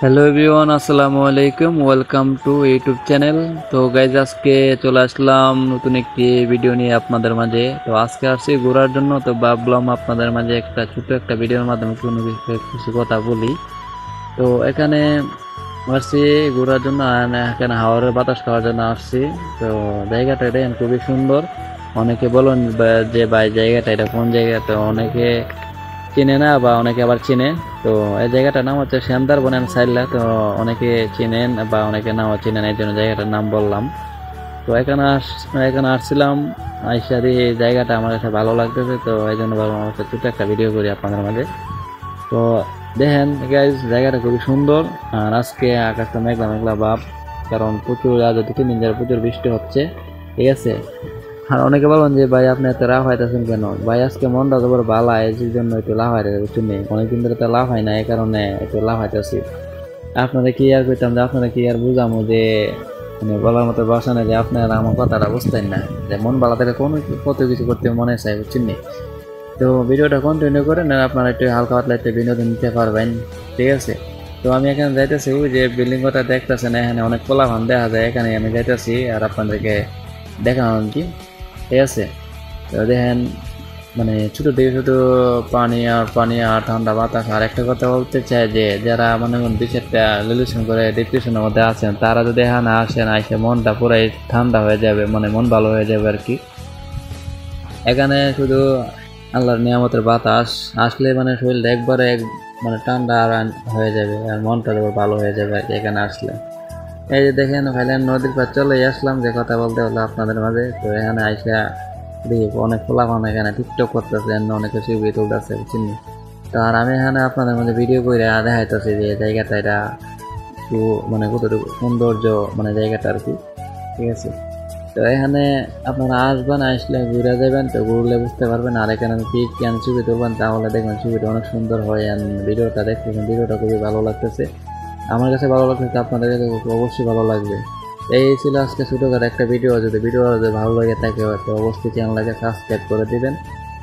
Hello everyone, আসসালামু আলাইকুম। Welcome to YouTube channel. তো গাইজ, আজকে চলে আসলাম নতুন একটি ভিডিও নিয়ে আপনাদের মাঝে। তো আজকে আসছি ঘোরার জন্য। তো ভাবলাম আপনাদের মাঝে ছোট একটা ভিডিওর মাধ্যমে কোনো কিছু কথা বলি। তো এখানে আসছি ঘোরার জন্য, এখানে হাওয়ার বাতাস খাওয়ার জন্য আসছি। তো জায়গাটা দেখেন খুবই সুন্দর। অনেকে বলেন যে ভাই জায়গাটা এটা কোন জায়গা, তো অনেকে চিনে না বা অনেকে আবার চিনে। তো এই জায়গাটার নাম হচ্ছে সেন্দার সাইল্লা। তো অনেকে চিনেন বা অনেকে নাও চিনেন, এই জন্য জায়গাটার নাম বললাম। তো এখানে আসছিলাম, আইসা দিয়ে এই জায়গাটা আমার কাছে ভালো লাগতেছে। তো এই জন্য ভাবলাম আমার ছোট্ট একটা ভিডিও করি আপনাদের মাঝে। তো দেখেন গাইজ, জায়গাটা খুবই সুন্দর। আর আজকে আকাশটা মেঘলা মেঘলা ভাব, কারণ প্রচুর আজ 2-3 দিন ধরে প্রচুর বৃষ্টি হচ্ছে। ঠিক আছে। আর অনেকে বলবেন যে ভাই আপনি এত লাভ হইতেছেন কেন? ভাই আজকে মনটা তো বড় ভালো, এই জন্য একটু লাভ হইতেছে, বুঝছেন? অনেকদিন ধরে তো লাভ হয় না, এই কারণে একটু লাভ হইতেছি। আপনারা কি আর কইতাম যে আপনারা কি আর বুঝামো যে মানে বলার মতো ভাষা নেই যে আপনারা আমার কথাটা বুঝতেন না, যে মন ভালো থাকলে কোনো কত কিছু করতে মনে চাই, বুঝছেন? তো ভিডিওটা কন্টিনিউ করেন আর আপনারা একটু হালকা পাতলা একটু বিনোদন নিতে পারবেন। ঠিক আছে। তো আমি এখানে যাইতেছি, ওই যে বিল্ডিং কথা দেখতেছেন, এখানে অনেক কোলাহল দেখা যায়, এখানে আমি যাইতেছি আর আপনাদেরকে দেখানো কি। ঠিক আছে। তো দেখেন, মানে ছোট থেকে শুধু পানি আর ঠান্ডা বাতাস। আর একটা কথা বলতে চাই যে যারা মনে করেন 2-4টা রিলেশন করে ডিপ্রেশনের মধ্যে আছেন, তারা যদি এখানে আসেন, আসে মনটা পুরাই ঠান্ডা হয়ে যাবে, মানে মন ভালো হয়ে যাবে আর কি। এখানে শুধু আল্লাহর নিয়ামতের বাতাস আসলে মানে শরীরটা একবারে মানে ঠান্ডা আর হয়ে যাবে, আর মনটা ভালো হয়ে যাবে আর কি এখানে আসলে। এই যে দেখেন ভাইলেন, নদীর পার চলে আসলাম যে কথা বলতে হলো আপনাদের মাঝে। তো এখানে আইসা দেখি অনেক খোলাফান এখানে টিকটক করতেছে, অনেকে ছবি তুলতেছে, চিনি। তো আর আমি এখানে আপনাদের মধ্যে ভিডিও করে দেখাইতেছি যে জায়গাটা এটা একটু মানে কতটুকু সৌন্দর্য, মানে জায়গাটা আর কি। ঠিক আছে। তো এখানে আপনারা আসবেন, আসলে ঘুরে যাবেন, তো ঘুরলে বুঝতে পারবেন। আর এখানে কি কেন ছবি তুলবেন, তাহলে দেখবেন ছবিটা অনেক সুন্দর হয়। আর ভিডিওটা দেখতেছেন, ভিডিওটা খুবই ভালো লাগতেছে, আমার কাছে ভালো লাগতেছে, আপনাদের কাছে অবশ্যই ভালো লাগবে। এই ছিল আজকে ছোটখাটো একটা ভিডিও। যদি ভালো লাগে থাকে তো অবশ্যই চ্যানেলটাকে সাবস্ক্রাইব করে দিবেন।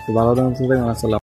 তো ভালো থাকবেন, আসসালাম।